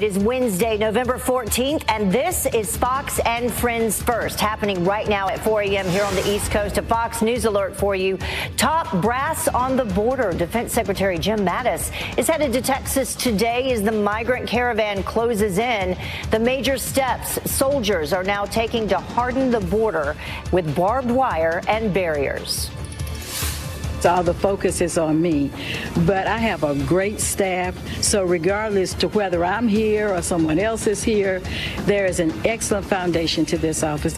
It is Wednesday, November 14th, and this is Fox and Friends First, happening right now at 4 a.m. here on the East Coast. A Fox News alert for you. Top brass on the border. Defense Secretary Jim Mattis is headed to Texas today as the migrant caravan closes in. The major steps soldiers are now taking to harden the border with barbed wire and barriers. All the focus is on me, but I have a great staff, so regardless to whether I'm here or someone else is here, there is an excellent foundation to this office.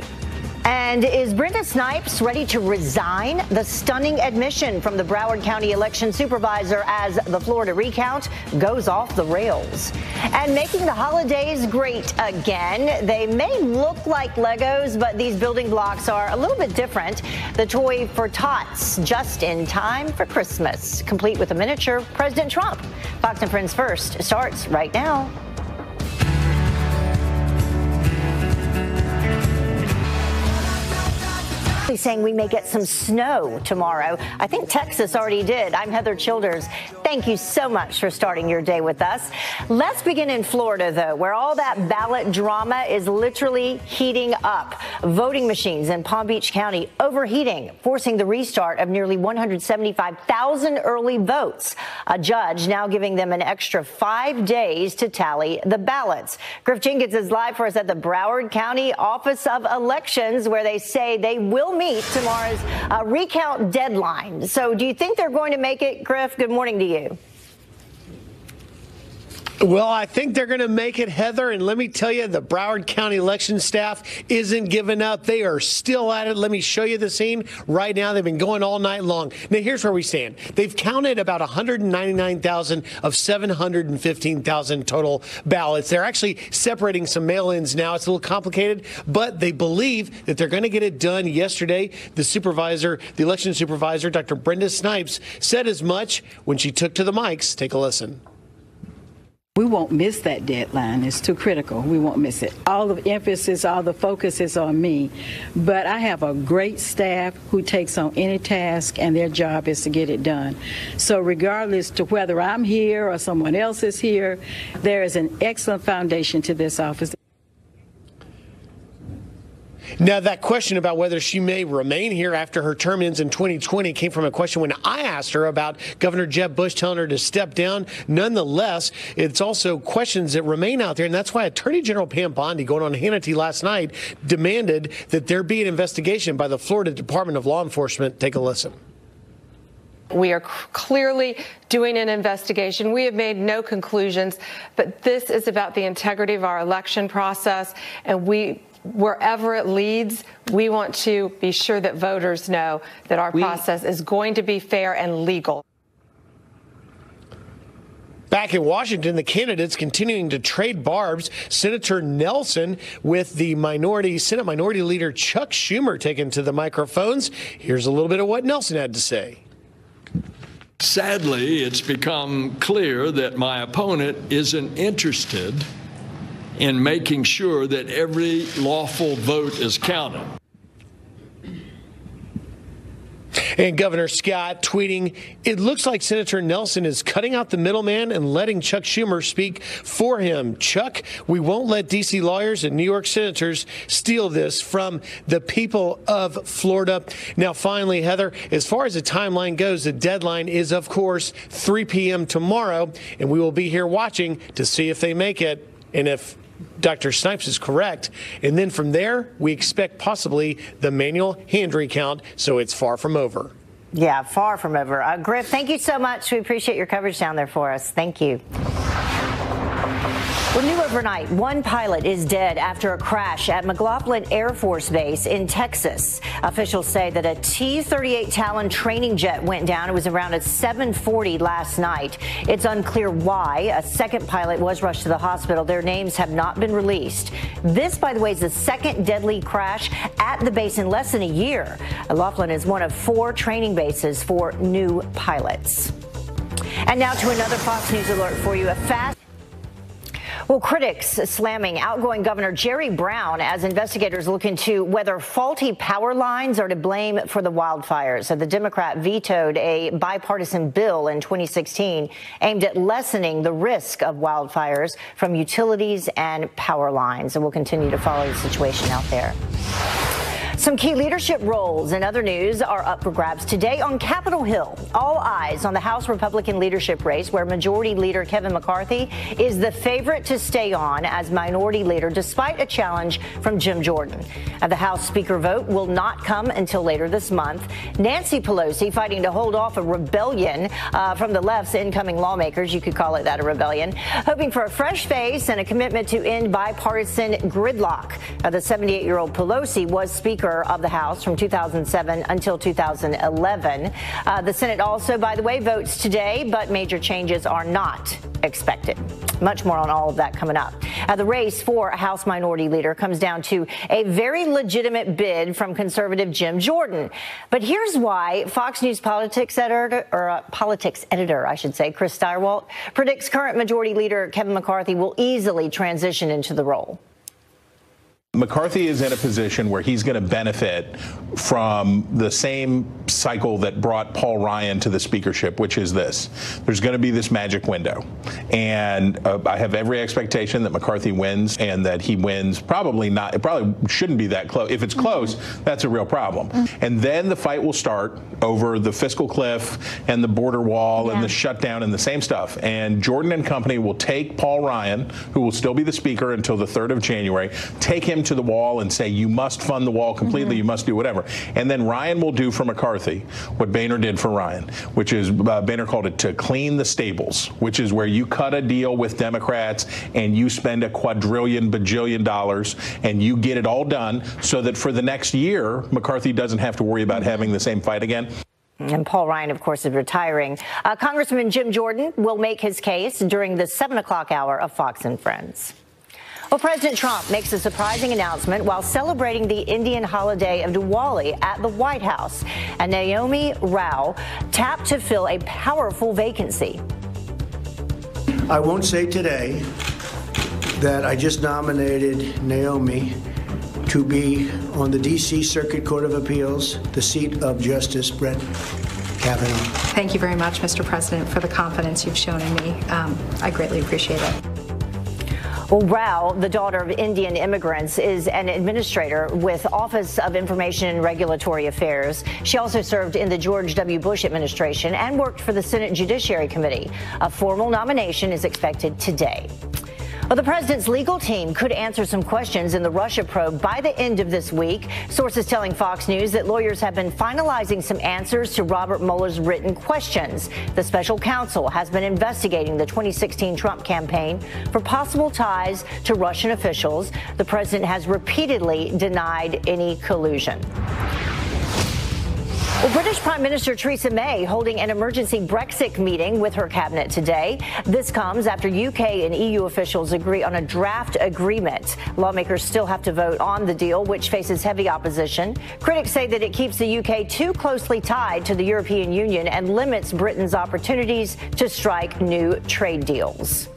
And is Brenda Snipes ready to resign? The stunning admission from the Broward County election supervisor as the Florida recount goes off the rails. And making the holidays great again. They may look like Legos, but these building blocks are a little bit different. The toy for tots, just in time for Christmas. Complete with a miniature President Trump. Fox and Friends First starts right now. Saying we may get some snow tomorrow. I think Texas already did. I'm Heather Childers. Thank you so much for starting your day with us. Let's begin in Florida, though, where all that ballot drama is literally heating up. Voting machines in Palm Beach County overheating, forcing the restart of nearly 175,000 early votes. A judge now giving them an extra 5 days to tally the ballots. Griff Jenkins is live for us at the Broward County Office of Elections, where they say they will meet tomorrow's recount deadline. So do you think they're going to make it, Griff? Good morning to you. Well, I think they're going to make it, Heather. And let me tell you, the Broward County election staff isn't giving up. They are still at it. Let me show you the scene right now. They've been going all night long. Now, here's where we stand. They've counted about 199,000 of 715,000 total ballots. They're actually separating some mail-ins now. It's a little complicated, but they believe that they're going to get it done yesterday. The election supervisor, Dr. Brenda Snipes, said as much when she took to the mics. Take a listen. We won't miss that deadline. It's too critical. We won't miss it. All the emphasis, all the focus is on me. But I have a great staff who takes on any task, and their job is to get it done. So regardless to whether I'm here or someone else is here, there is an excellent foundation to this office. Now, that question about whether she may remain here after her term ends in 2020 came from a question when I asked her about Governor Jeb Bush telling her to step down. Nonetheless, it's also questions that remain out there, and that's why Attorney General Pam Bondi, going on Hannity last night, demanded that there be an investigation by the Florida Department of Law Enforcement. Take a listen. We are clearly doing an investigation. We have made no conclusions, but this is about the integrity of our election process, and wherever it leads, we want to be sure that voters know that our process is going to be fair and legal. Back in Washington, the candidates continuing to trade barbs. Senator Nelson with the Senate Minority Leader Chuck Schumer taken to the microphones. Here's a little bit of what Nelson had to say. Sadly, it's become clear that my opponent isn't interested in making sure that every lawful vote is counted. And Governor Scott tweeting, "It looks like Senator Nelson is cutting out the middleman and letting Chuck Schumer speak for him. Chuck, we won't let D.C. lawyers and New York senators steal this from the people of Florida." Now, finally, Heather, as far as the timeline goes, the deadline is, of course, 3 p.m. tomorrow, and we will be here watching to see if they make it and if Dr. Snipes is correct. And then from there, we expect possibly the manual hand recount, so it's far from over. Yeah, far from over. Griff, thank you so much. We appreciate your coverage down there for us. Thank you. Well, new overnight, one pilot is dead after a crash at McLaughlin Air Force Base in Texas. Officials say that a T-38 Talon training jet went down. It was around at 7:40 last night. It's unclear why. A second pilot was rushed to the hospital. Their names have not been released. This, by the way, is the second deadly crash at the base in less than a year. McLaughlin is one of 4 training bases for new pilots. And now to another Fox News alert for you. Well, critics slamming outgoing Governor Jerry Brown as investigators look into whether faulty power lines are to blame for the wildfires. So the Democrat vetoed a bipartisan bill in 2016 aimed at lessening the risk of wildfires from utilities and power lines. And we'll continue to follow the situation out there. Some key leadership roles in other news are up for grabs today on Capitol Hill. All eyes on the House Republican leadership race, where Majority Leader Kevin McCarthy is the favorite to stay on as Minority Leader despite a challenge from Jim Jordan. The House Speaker vote will not come until later this month. Nancy Pelosi fighting to hold off a rebellion from the left's incoming lawmakers. You could call it that, a rebellion. Hoping for a fresh face and a commitment to end bipartisan gridlock. The 78-year-old Pelosi was Speaker of the House from 2007 until 2011. The Senate also, by the way, votes today, but major changes are not expected. Much more on all of that coming up. The race for a House Minority Leader comes down to a very legitimate bid from conservative Jim Jordan. But here's why Fox News politics editor, Chris Stirewalt, predicts current Majority Leader Kevin McCarthy will easily transition into the role. McCarthy is in a position where he's going to benefit from the same cycle that brought Paul Ryan to the speakership, which is this. There's going to be this magic window. And I have every expectation that McCarthy wins, and that he wins probably not. It probably shouldn't be that close. If it's close, that's a real problem. And then the fight will start over the fiscal cliff and the border wall and the shutdown and the same stuff. And Jordan and company will take Paul Ryan, who will still be the speaker until the 3rd of January, take him to the wall and say, you must fund the wall completely, you must do whatever. And then Ryan will do for McCarthy what Boehner did for Ryan, which is, Boehner called it to clean the stables, which is where you cut a deal with Democrats and you spend a quadrillion, bajillion dollars and you get it all done so that for the next year, McCarthy doesn't have to worry about having the same fight again. And Paul Ryan, of course, is retiring. Congressman Jim Jordan will make his case during the 7 o'clock hour of Fox and Friends. Well, President Trump makes a surprising announcement while celebrating the Indian holiday of Diwali at the White House. And Naomi Rao tapped to fill a powerful vacancy. I won't say today that I just nominated Naomi to be on the D.C. Circuit Court of Appeals, the seat of Justice Brett Kavanaugh. Thank you very much, Mr. President, for the confidence you've shown in me. I greatly appreciate it. Well, Rao, the daughter of Indian immigrants, is an administrator with Office of Information and Regulatory Affairs. She also served in the George W. Bush administration and worked for the Senate Judiciary Committee. A formal nomination is expected today. Well, the president's legal team could answer some questions in the Russia probe by the end of this week. Sources telling Fox News that lawyers have been finalizing some answers to Robert Mueller's written questions. The special counsel has been investigating the 2016 Trump campaign for possible ties to Russian officials. The president has repeatedly denied any collusion. Well, British Prime Minister Theresa May holding an emergency Brexit meeting with her cabinet today. This comes after UK and EU officials agree on a draft agreement. Lawmakers still have to vote on the deal, which faces heavy opposition. Critics say that it keeps the UK too closely tied to the European Union and limits Britain's opportunities to strike new trade deals.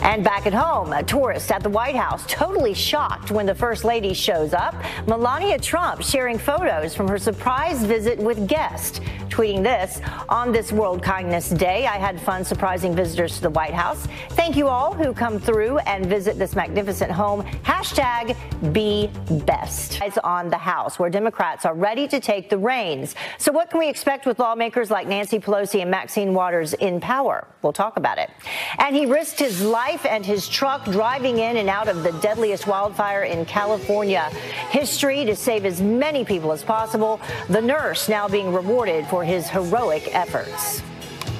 And back at home, a tourist at the White House totally shocked when the First Lady shows up. Melania Trump sharing photos from her surprise visit with guests. Tweeting this, on this World Kindness Day, I had fun surprising visitors to the White House. Thank you all who come through and visit this magnificent home. Hashtag be best. It's on the House, where Democrats are ready to take the reins. So what can we expect with lawmakers like Nancy Pelosi and Maxine Waters in power? We'll talk about it. And he risked his life and his truck driving in and out of the deadliest wildfire in California history to save as many people as possible. The nurse now being rewarded for his heroic efforts.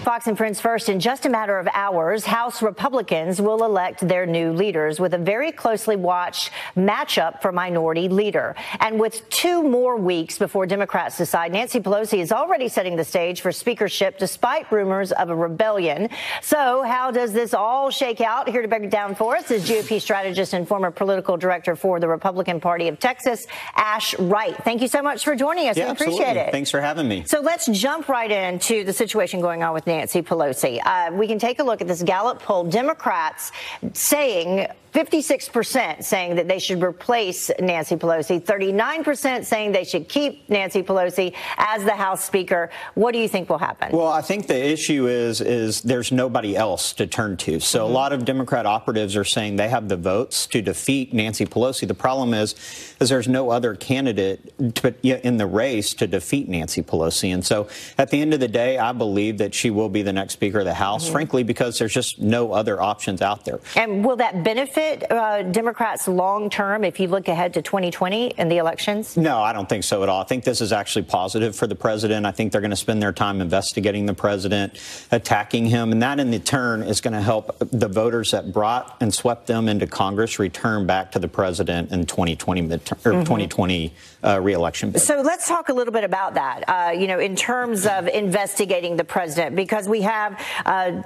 Fox and Friends first. In just a matter of hours, House Republicans will elect their new leaders with a very closely watched matchup for Minority Leader. And with 2 more weeks before Democrats decide, Nancy Pelosi is already setting the stage for speakership despite rumors of a rebellion. So how does this all shake out? Here to break it down for us is GOP strategist and former political director for the Republican Party of Texas, Ash Wright. Thank you so much for joining us. Yeah, we appreciate it. Thanks for having me. So let's jump right into the situation going on with Nancy Pelosi. We can take a look at this Gallup poll. Democrats saying 56% saying that they should replace Nancy Pelosi, 39% saying they should keep Nancy Pelosi as the House Speaker. What do you think will happen? Well, I think the issue is there's nobody else to turn to. So a lot of Democrat operatives are saying they have the votes to defeat Nancy Pelosi. The problem is there's no other candidate in the race to defeat Nancy Pelosi. And so at the end of the day, I believe that she will be the next Speaker of the House, frankly, because there's just no other options out there. And will that benefit Democrats long term if you look ahead to 2020 and the elections? No, I don't think so at all. I think this is actually positive for the president. I think they're going to spend their time investigating the president, attacking him, and that in turn is going to help the voters that brought and swept them into Congress return back to the president in 2020 2020 re-election. So let's talk a little bit about that, in terms of investigating the president, because we have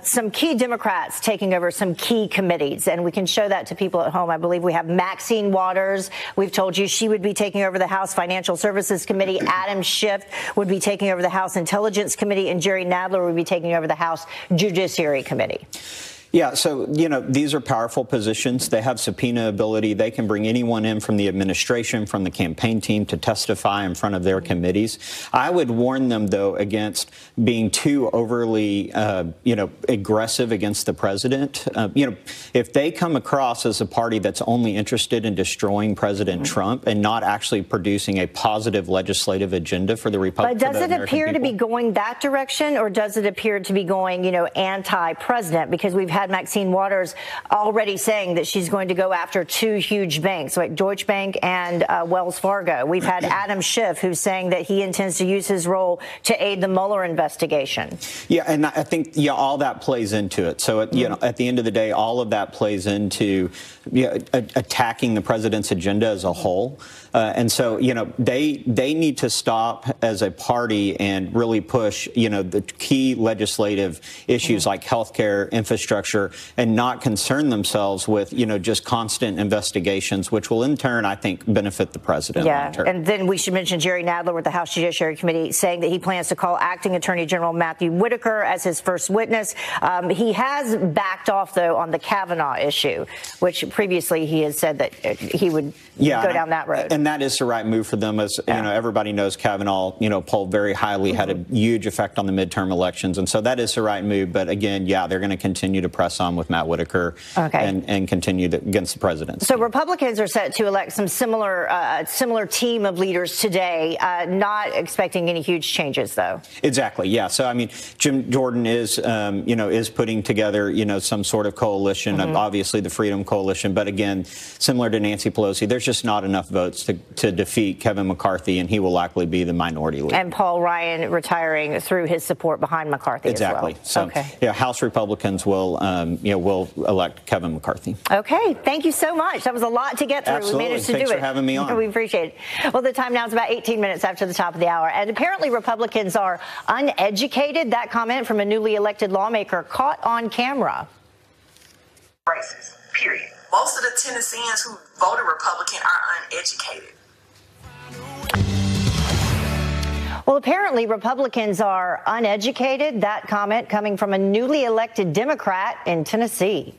some key Democrats taking over some key committees, and we can show that to people at home. I believe we have Maxine Waters. We've told you she would be taking over the House Financial Services Committee. Adam Schiff would be taking over the House Intelligence Committee, and Jerry Nadler would be taking over the House Judiciary Committee. Yeah, so, these are powerful positions. They have subpoena ability. They can bring anyone in from the administration, from the campaign team to testify in front of their committees. I would warn them, though, against being too overly, aggressive against the president. If they come across as a party that's only interested in destroying President Trump and not actually producing a positive legislative agenda for the Republican people. But does it appear to be going that direction, or does it appear to be going, anti-president? Because we've had Maxine Waters already saying that she's going to go after two huge banks, like Deutsche Bank and Wells Fargo. We've had Adam Schiff, who's saying that he intends to use his role to aid the Mueller investigation. Yeah, and I think, all that plays into it. So, at the end of the day, all of that plays into attacking the president's agenda as a whole. And so, they need to stop as a party and really push, the key legislative issues like health care, infrastructure, and not concern themselves with, just constant investigations, which will in turn, I think, benefit the president. Yeah, and then we should mention Jerry Nadler with the House Judiciary Committee saying that he plans to call acting Attorney General Matthew Whitaker as his first witness. He has backed off, though, on the Kavanaugh issue, which previously he has said that he would go down that road. And that is the right move for them. As everybody knows, Kavanaugh, polled very highly, had a huge effect on the midterm elections. And so that is the right move. But again, they're going to continue to press on with Matt Whitaker and continue against the president. So Republicans are set to elect some similar team of leaders today, not expecting any huge changes, though. Exactly. Yeah. So, Jim Jordan is, is putting together, some sort of coalition, obviously the Freedom Coalition. But again, similar to Nancy Pelosi, there's just not enough votes to defeat Kevin McCarthy, and he will likely be the minority leader. And Paul Ryan retiring through his support behind McCarthy exactly. as well. So, House Republicans will elect Kevin McCarthy. Okay. Thank you so much. That was a lot to get through. Absolutely. We managed to Thanks do it. for having me on. We appreciate it. Well, the time now is about 18 minutes after the top of the hour. And apparently Republicans are uneducated. That comment from a newly elected lawmaker caught on camera. Racist, period. Most of the Tennesseans who voted Republican are uneducated. Well, apparently Republicans are uneducated. That comment coming from a newly elected Democrat in Tennessee.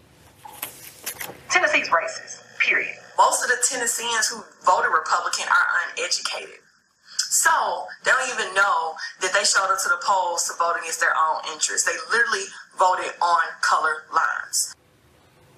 Tennessee's racist, period. Most of the Tennesseans who voted Republican are uneducated. So they don't even know that they showed up to the polls to vote against their own interests. They literally voted on color lines.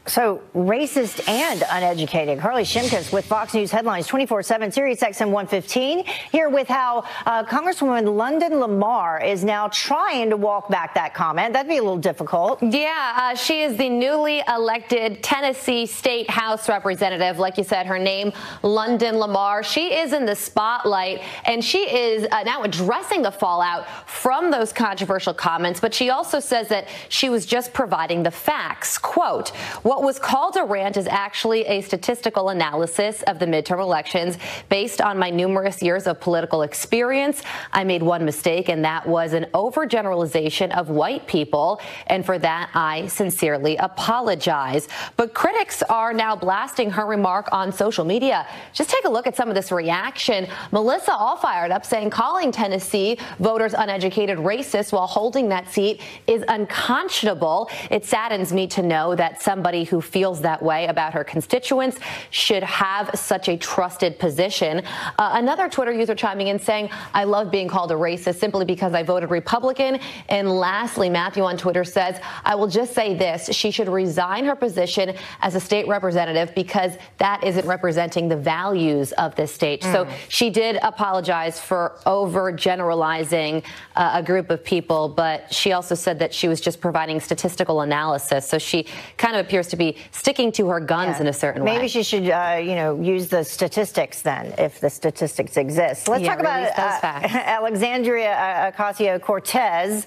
So racist and uneducated. Carly Shimkus with Fox News Headlines 24/7, Sirius XM 115, here with how Congresswoman London Lamar is now trying to walk back that comment. That'd be a little difficult. Yeah, she is the newly elected Tennessee State House Representative. Like you said, her name, London Lamar. She is in the spotlight, and she is now addressing the fallout from those controversial comments. But she also says that she was just providing the facts. Quote, What was called a rant is actually a statistical analysis of the midterm elections based on my numerous years of political experience. I made one mistake, and that was an overgeneralization of white people, and for that I sincerely apologize. But critics are now blasting her remark on social media. Just take a look at some of this reaction. Melissa all fired up, saying calling Tennessee voters uneducated racist while holding that seat is unconscionable. It saddens me to know that somebody who feels that way about her constituents should have such a trusted position. Another Twitter user chiming in saying, I love being called a racist simply because I voted Republican. And lastly, Matthew on Twitter says, I will just say this. She should resign her position as a state representative because that isn't representing the values of this state. So she did apologize for overgeneralizing a group of people, but she also said that she was just providing statistical analysis. So she kind of appears to be sticking to her guns in a certain way. Maybe she should, use the statistics then, if the statistics exist. Let's talk about Alexandria Ocasio-Cortez.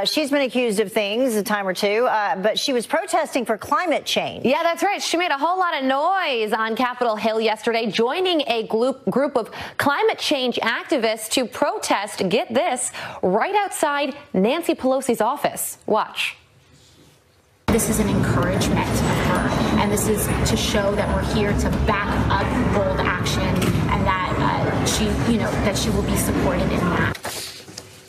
She's been accused of things a time or two, but she was protesting for climate change. Yeah, that's right. She made a whole lot of noise on Capitol Hill yesterday, joining a group of climate change activists to protest, get this, right outside Nancy Pelosi's office. Watch. This is an encouragement of her, and this is to show that we're here to back up bold action, and that that she will be supported in that.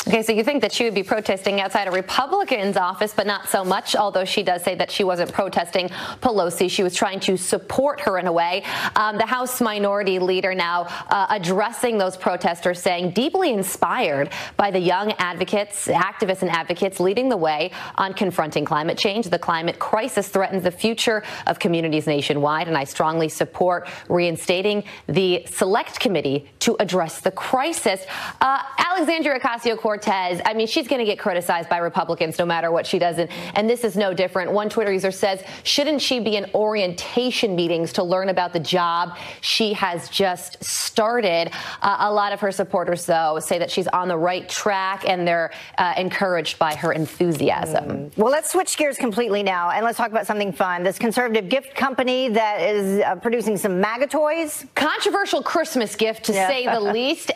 Okay, so you think that she would be protesting outside a Republican's office, but not so much, although she does say that she wasn't protesting Pelosi. She was trying to support her in a way. The House Minority Leader now addressing those protesters, saying deeply inspired by the young activists and advocates leading the way on confronting climate change. The climate crisis threatens the future of communities nationwide, and I strongly support reinstating the Select Committee to address the crisis. Alexandria Ocasio-Cortez, I mean, she's going to get criticized by Republicans no matter what she does, and this is no different. One Twitter user says, shouldn't she be in orientation meetings to learn about the job she has just started? A lot of her supporters, though, say that she's on the right track, and they're encouraged by her enthusiasm. Well, let's switch gears completely now, and let's talk about something fun. This conservative gift company that is producing some MAGA toys. Controversial Christmas gift, to say the least.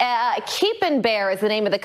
Keep and Bear is the name of the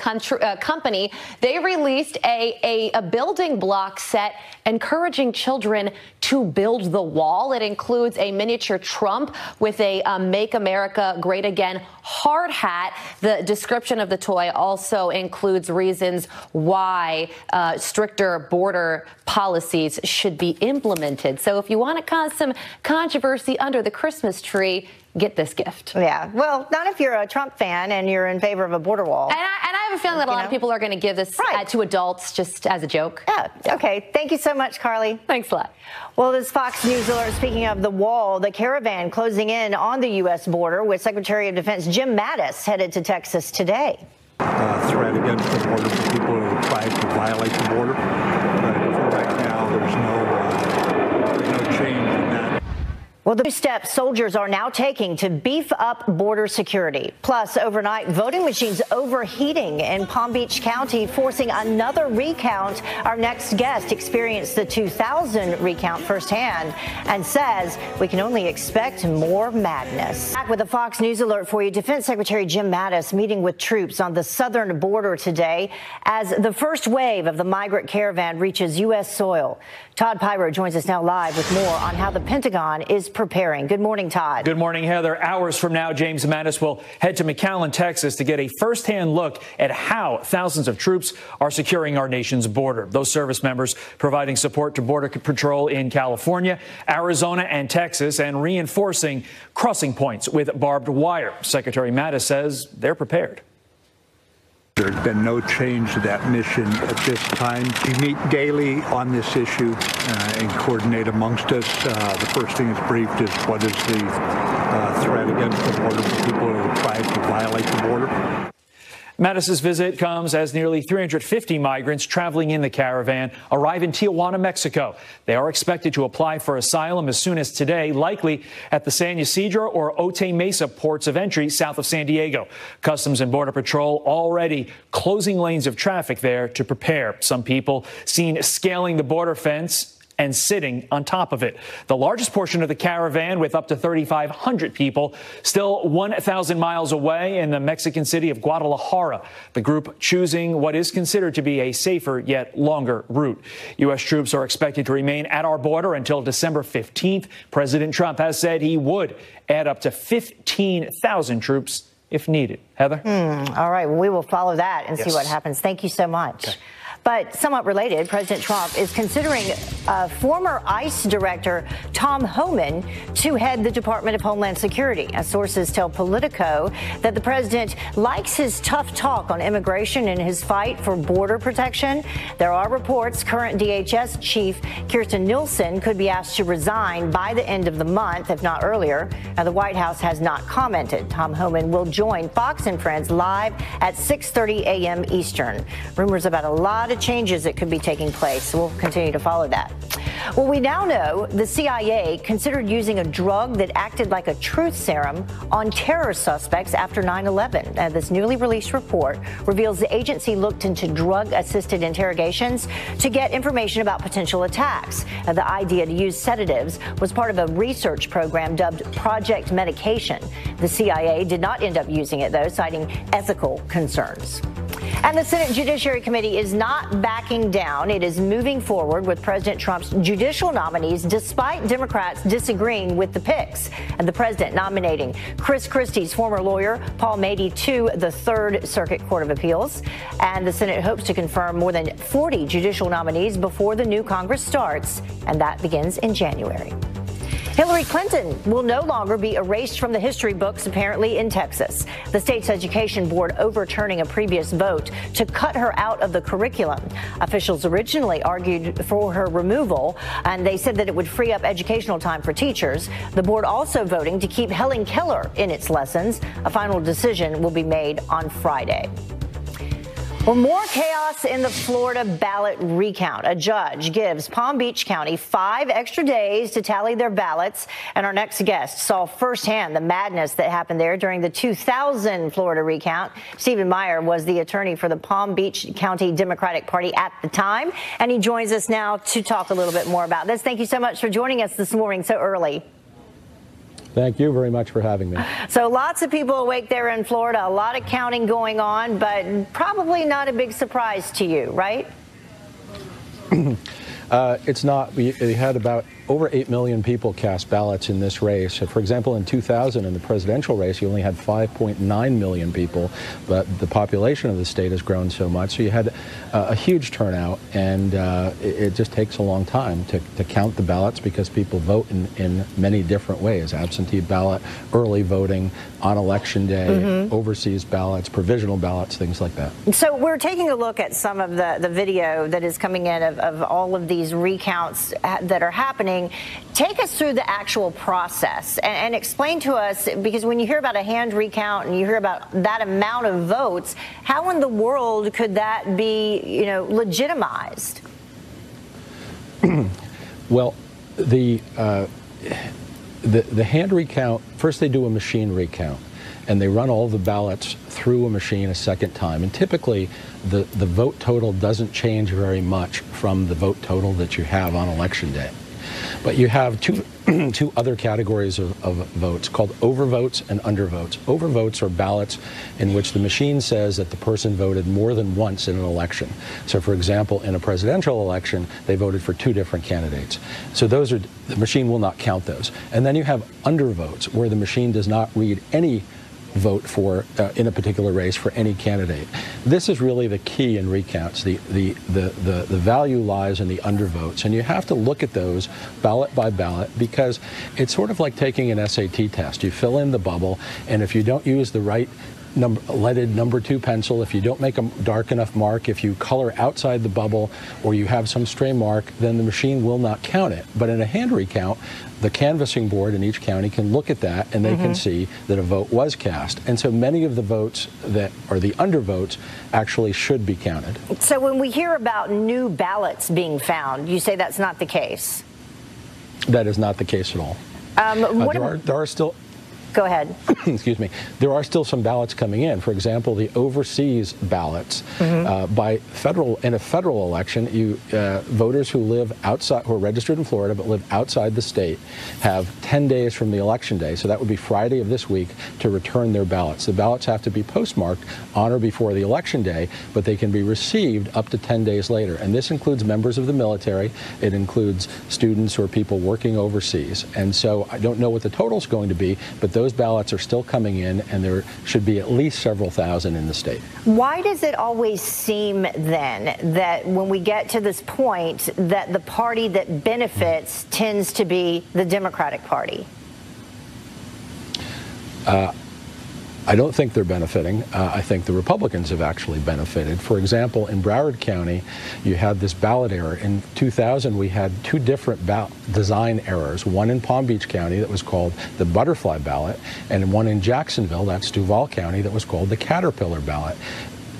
company. They released a building block set encouraging children to build the wall. It includes a miniature Trump with a Make America Great Again hard hat. The description of the toy also includes reasons why stricter border policies should be implemented. So if you want to cause some controversy under the Christmas tree, get this gift. Yeah, well, not if you're a Trump fan and you're in favor of a border wall. And I have a feeling that a lot of people are going to give this to adults just as a joke. Yeah, okay. Thank you so much, Carly. Thanks a lot. Well, this Fox News alert, speaking of the wall, the caravan closing in on the U.S. border with Secretary of Defense Jim Mattis headed to Texas today. Threat against the border for people who try to violate the border. For right now, there's no change in that. Well, the steps soldiers are now taking to beef up border security. Plus, overnight, voting machines overheating in Palm Beach County, forcing another recount. Our next guest experienced the 2000 recount firsthand and says we can only expect more madness. Back with a Fox News alert for you. Defense Secretary Jim Mattis meeting with troops on the southern border today as the first wave of the migrant caravan reaches U.S. soil. Todd Pyro joins us now live with more on how the Pentagon is preparing. Good morning, Todd. Good morning, Heather. Hours from now, James Mattis will head to McAllen, Texas to get a firsthand look at how thousands of troops are securing our nation's border. Those service members providing support to Border Patrol in California, Arizona, and Texas, and reinforcing crossing points with barbed wire. Secretary Mattis says they're prepared. There's been no change to that mission at this time. We meet daily on this issue and coordinate amongst us. The first thing that's briefed is what is the threat against the border for people who try to violate the border. Mattis's visit comes as nearly 350 migrants traveling in the caravan arrive in Tijuana, Mexico. They are expected to apply for asylum as soon as today, likely at the San Ysidro or Otay Mesa ports of entry south of San Diego. Customs and Border Patrol already closing lanes of traffic there to prepare. Some people seen scaling the border fence and sitting on top of it. The largest portion of the caravan, with up to 3,500 people, still 1,000 miles away in the Mexican city of Guadalajara. The group choosing what is considered to be a safer yet longer route. U.S. troops are expected to remain at our border until December 15th. President Trump has said he would add up to 15,000 troops if needed. Heather? All right. Well, we will follow that and see Yes. what happens. Thank you so much. Okay. But somewhat related, President Trump is considering former ICE Director Tom Homan to head the Department of Homeland Security. As sources tell Politico that the president likes his tough talk on immigration and his fight for border protection. There are reports current DHS Chief Kirstjen Nielsen could be asked to resign by the end of the month, if not earlier. Now, the White House has not commented. Tom Homan will join Fox and Friends live at 6:30 a.m. Eastern. Rumors about a lot of changes that could be taking place. So we'll continue to follow that. Well, we now know the CIA considered using a drug that acted like a truth serum on terror suspects after 9/11. This newly released report reveals the agency looked into drug-assisted interrogations to get information about potential attacks. The idea to use sedatives was part of a research program dubbed Project Medication. The CIA did not end up using it, though, citing ethical concerns. And the Senate Judiciary Committee is not backing down. It is moving forward with President Trump's judicial nominees, despite Democrats disagreeing with the picks. And the president nominating Chris Christie's former lawyer, Paul Mady, to the Third Circuit Court of Appeals. And the Senate hopes to confirm more than 40 judicial nominees before the new Congress starts, and that begins in January. Hillary Clinton will no longer be erased from the history books, apparently, in Texas. The state's education board overturning a previous vote to cut her out of the curriculum. Officials originally argued for her removal, and they said that it would free up educational time for teachers. The board also voting to keep Helen Keller in its lessons. A final decision will be made on Friday. Well, more chaos in the Florida ballot recount. A judge gives Palm Beach County 5 extra days to tally their ballots. And our next guest saw firsthand the madness that happened there during the 2000 Florida recount. Stephen Meyer was the attorney for the Palm Beach County Democratic Party at the time. And he joins us now to talk a little bit more about this. Thank you so much for joining us this morning so early. Thank you very much for having me. So lots of people awake there in Florida, a lot of counting going on, but probably not a big surprise to you, right? It's not. We had about over 8 million people cast ballots in this race. For example, in 2000, in the presidential race, you only had 5.9 million people, but the population of the state has grown so much. So you had a huge turnout, and it just takes a long time to count the ballots because people vote in many different ways: absentee ballot, early voting, on election day, overseas ballots, provisional ballots, things like that. So we're taking a look at some of the video that is coming in of all of these recounts that are happening. Take us through the actual process and explain to us, because when you hear about a hand recount and you hear about that amount of votes, how in the world could that be, legitimized? Well, the hand recount, first they do a machine recount, and they run all the ballots through a machine a second time. And typically, the vote total doesn't change very much from the vote total that you have on election day. But you have two other categories of votes called overvotes and undervotes. Overvotes are ballots in which the machine says that the person voted more than once in an election. So, for example, in a presidential election, they voted for 2 different candidates. So the machine will not count those. And then you have undervotes, where the machine does not read any vote for in a particular race for any candidate. This is really the key in recounts. The value lies in the undervotes, and you have to look at those ballot by ballot, because it's sort of like taking an SAT test. You fill in the bubble, and if you don't use the right leaded number 2 pencil, if you don't make a dark enough mark, if you color outside the bubble, or you have some stray mark, then the machine will not count it. But in a hand recount, the canvassing board in each county can look at that, and they can see that a vote was cast. And so many of the votes that are the undervotes actually should be counted. So when we hear about new ballots being found, you say that's not the case? That is not the case at all. There are still Go ahead. Excuse me. There are still some ballots coming in. For example, the overseas ballots. In a federal election, voters who live outside, who are registered in Florida but live outside the state, have 10 days from the election day. So that would be Friday of this week to return their ballots. The ballots have to be postmarked on or before the election day, but they can be received up to 10 days later. And this includes members of the military. It includes students or people working overseas. And so I don't know what the total is going to be, but those ballots are still coming in, and there should be at least several thousand in the state. Why does it always seem then that when we get to this point that the party that benefits tends to be the Democratic Party? I don't think they're benefiting. I think the Republicans have actually benefited. For example, in Broward County, you had this ballot error. In 2000, we had two different design errors, one in Palm Beach County that was called the butterfly ballot, and one in Jacksonville, that's Duval County, that was called the caterpillar ballot.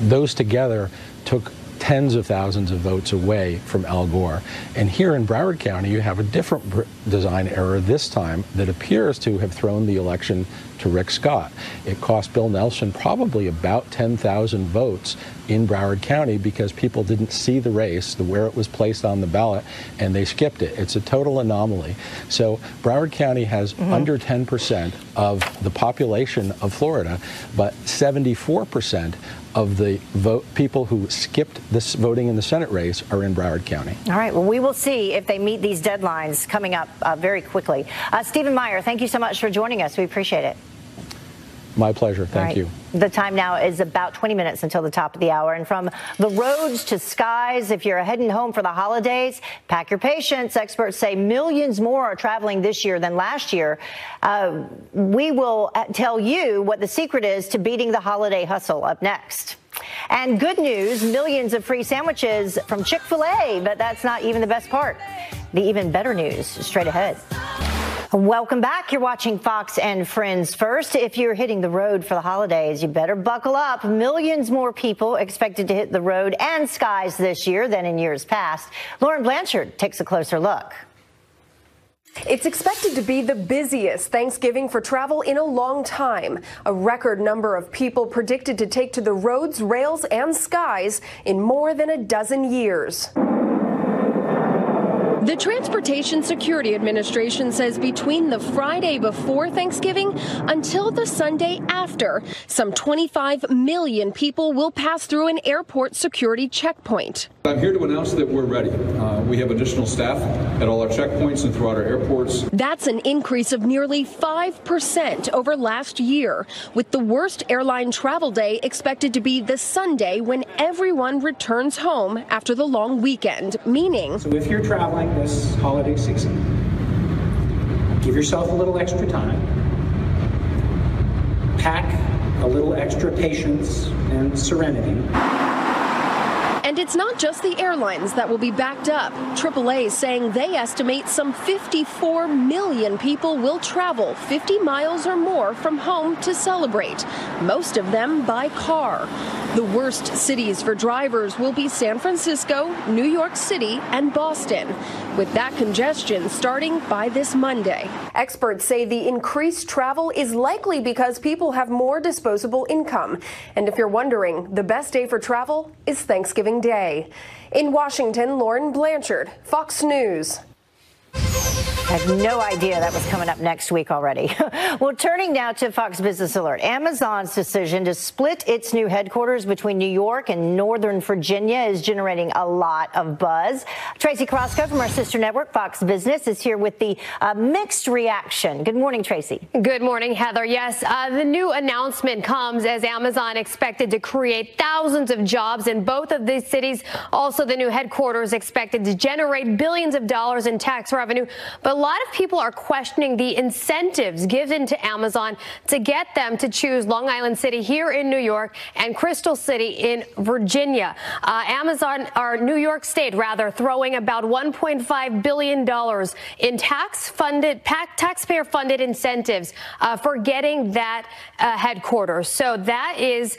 Those together took tens of thousands of votes away from Al Gore. And here in Broward County, you have a different design error this time that appears to have thrown the election to Rick Scott. It cost Bill Nelson probably about 10,000 votes in Broward County because people didn't see the race, where it was placed on the ballot, and they skipped it. It's a total anomaly. So Broward County has under 10% of the population of Florida, but 74% of the people who skipped this voting in the Senate race are in Broward County. All right. Well, we will see if they meet these deadlines coming up very quickly. Stephen Meyer, thank you so much for joining us. We appreciate it. My pleasure. Thank you. The time now is about 20 minutes until the top of the hour. And from the roads to skies, if you're heading home for the holidays, pack your patience. Experts say millions more are traveling this year than last year. We will tell you what the secret is to beating the holiday hustle up next. And good news, millions of free sandwiches from Chick-fil-A, but that's not even the best part. The even better news straight ahead. Welcome back. You're watching Fox and Friends First. If you're hitting the road for the holidays, you better buckle up. Millions more people expected to hit the road and skies this year than in years past. Lauren Blanchard takes a closer look. It's expected to be the busiest Thanksgiving for travel in a long time. A record number of people predicted to take to the roads, rails, and skies in more than a dozen years. The Transportation Security Administration says between the Friday before Thanksgiving until the Sunday after, some 25 million people will pass through an airport security checkpoint. I'm here to announce that we're ready. We have additional staff at all our checkpoints and throughout our airports. That's an increase of nearly 5% over last year, with the worst airline travel day expected to be the Sunday when everyone returns home after the long weekend, meaning... So if you're traveling this holiday season, give yourself a little extra time. Pack a little extra patience and serenity. And it's not just the airlines that will be backed up. AAA is saying they estimate some 54 million people will travel 50 miles or more from home to celebrate, most of them by car. The worst cities for drivers will be San Francisco, New York City, and Boston, with that congestion starting by this Monday. Experts say the increased travel is likely because people have more disposable income. And if you're wondering, the best day for travel is Thanksgiving Day. In Washington, Lauren Blanchard, Fox News. I had no idea that was coming up next week already. Well, turning now to Fox Business Alert. Amazon's decision to split its new headquarters between New York and Northern Virginia is generating a lot of buzz. Tracy Krasko from our sister network, Fox Business, is here with the mixed reaction. Good morning, Tracy. Good morning, Heather. Yes, the new announcement comes as Amazon expected to create thousands of jobs in both of these cities. Also, the new headquarters expected to generate billions of dollars in tax revenue. But a lot of people are questioning the incentives given to Amazon to get them to choose Long Island City here in New York and Crystal City in Virginia. New York State, throwing about $1.5 billion in taxpayer-funded incentives for getting that headquarters. So that is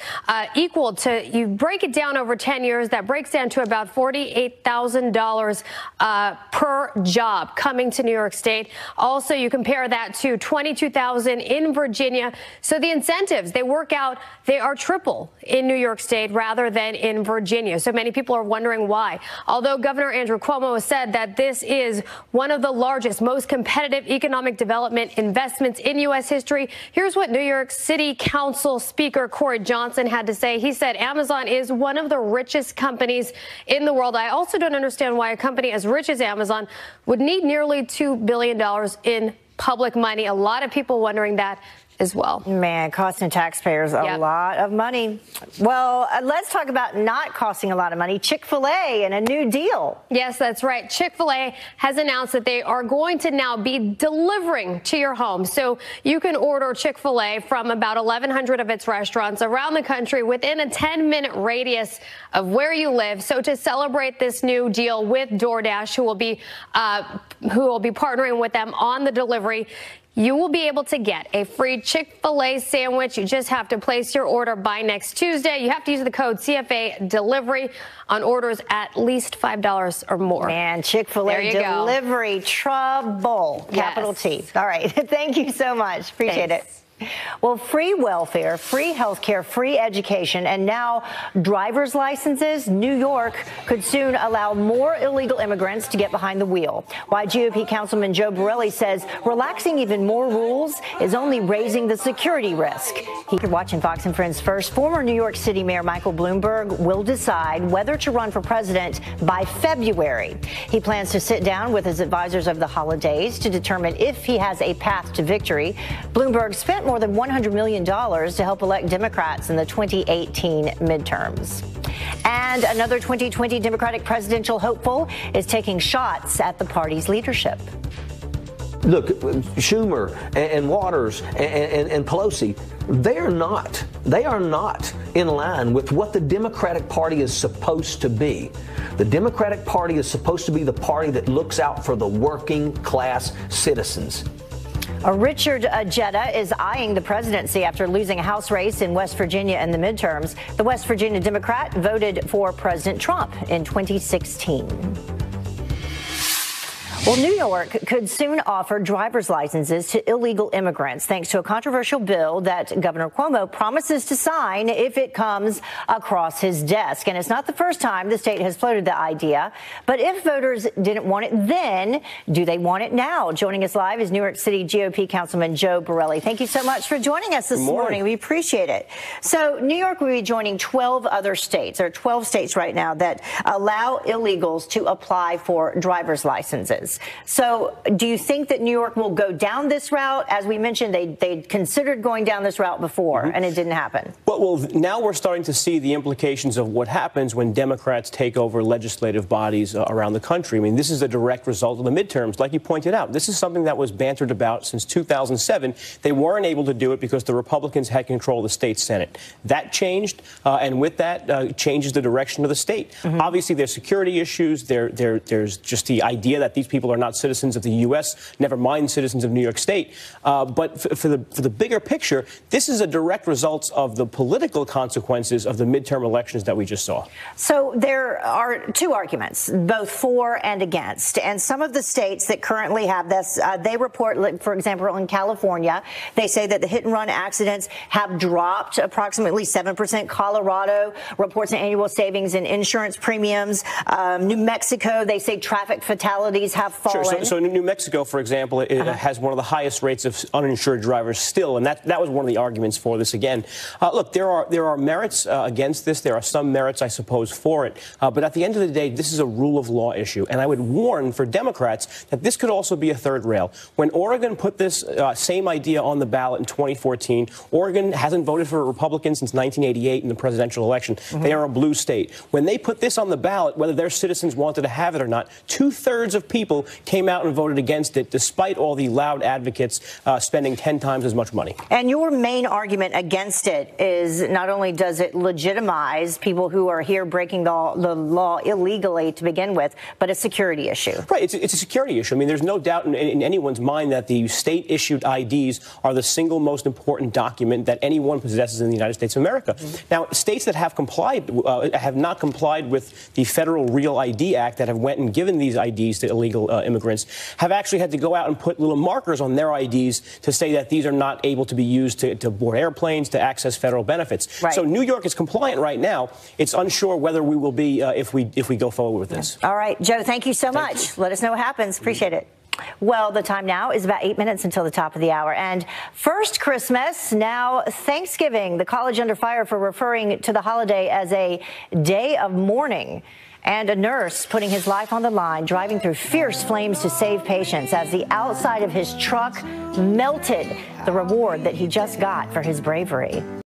equal to, you break it down over 10 years, that breaks down to about $48,000 per job coming to New York York State. Also, you compare that to 22,000 in Virginia. So the incentives, they work out, they are triple in New York State rather than in Virginia. So many people are wondering why. Although Governor Andrew Cuomo has said that this is one of the largest, most competitive economic development investments in U.S. history, here's what New York City Council Speaker Corey Johnson had to say. He said Amazon is one of the richest companies in the world. I also don't understand why a company as rich as Amazon would need nearly $2 billion in public money. A lot of people wondering that as well. Man, costing taxpayers a lot of money. Well, let's talk about not costing a lot of money. Chick-fil-A and a new deal. Yes, that's right. Chick-fil-A has announced that they are going to now be delivering to your home. So you can order Chick-fil-A from about 1,100 of its restaurants around the country within a 10-minute radius of where you live. So to celebrate this new deal with DoorDash, who will be partnering with them on the delivery, you will be able to get a free Chick-fil-A sandwich. You just have to place your order by next Tuesday. You have to use the code CFA delivery on orders at least $5 or more. Man, Chick-fil-A delivery trouble. Capital T. All right. Thank you so much. Appreciate it. Well, free welfare, free health care, free education, and now driver's licenses. New York could soon allow more illegal immigrants to get behind the wheel. Why GOP Councilman Joe Borelli says relaxing even more rules is only raising the security risk. You're watching Fox and Friends First. Former New York City Mayor Michael Bloomberg will decide whether to run for president by February. He plans to sit down with his advisors over the holidays to determine if he has a path to victory. Bloomberg spent more than $100 million to help elect Democrats in the 2018 midterms. And another 2020 Democratic presidential hopeful is taking shots at the party's leadership. Look, Schumer and Waters and Pelosi, they are not in line with what the Democratic Party is supposed to be. The Democratic Party is supposed to be the party that looks out for the working class citizens. Richard Jetta is eyeing the presidency after losing a House race in West Virginia in the midterms. The West Virginia Democrat voted for President Trump in 2016. Well, New York could soon offer driver's licenses to illegal immigrants thanks to a controversial bill that Governor Cuomo promises to sign if it comes across his desk. And it's not the first time the state has floated the idea. But if voters didn't want it then, do they want it now? Joining us live is New York City GOP Councilman Joe Borelli. Thank you so much for joining us this morning. We appreciate it. So New York will be joining 12 other states. There are 12 states right now that allow illegals to apply for driver's licenses. So do you think that New York will go down this route? As we mentioned, they considered going down this route before, and it didn't happen. Well, now we're starting to see the implications of what happens when Democrats take over legislative bodies around the country. I mean, this is a direct result of the midterms. Like you pointed out, this is something that was bantered about since 2007. They weren't able to do it because the Republicans had control of the state Senate. That changed, and with that changes the direction of the state. Obviously, there's security issues. There's just the idea that these people are not citizens of the U.S., never mind citizens of New York State. But for the bigger picture, this is a direct result of the political consequences of the midterm elections that we just saw. So there are two arguments, both for and against. And some of the states that currently have this, they report, for example, in California, they say that the hit-and-run accidents have dropped approximately 7%. Colorado reports an annual savings in insurance premiums. New Mexico, they say traffic fatalities have fallen. Sure. So New Mexico, for example, it has one of the highest rates of uninsured drivers still, and that was one of the arguments for this again. Look, there are merits against this. There are some merits, I suppose, for it. But at the end of the day, this is a rule of law issue, and I would warn for Democrats that this could also be a third rail. When Oregon put this same idea on the ballot in 2014, Oregon hasn't voted for a Republican since 1988 in the presidential election. They are a blue state. When they put this on the ballot, whether their citizens wanted to have it or not, 2/3 of people came out and voted against it, despite all the loud advocates spending 10 times as much money. And your main argument against it is not only does it legitimize people who are here breaking the law illegally to begin with, but a security issue. Right. It's a security issue. I mean, there's no doubt in anyone's mind that the state-issued IDs are the single most important document that anyone possesses in the United States of America. Now, states that have not complied with the Federal Real ID Act that have went and given these IDs to illegal immigrants, have actually had to go out and put little markers on their IDs to say that these are not able to be used to board airplanes, to access federal benefits. Right. So New York is compliant right now. It's unsure whether we will be if we go forward with this. All right, Joe, thank you so much. Let us know what happens. Appreciate it. Well, the time now is about 8 minutes until the top of the hour. And first Christmas, now Thanksgiving. The college under fire for referring to the holiday as a day of mourning. And a nurse putting his life on the line, driving through fierce flames to save patients as the outside of his truck melted, the reward that he just got for his bravery.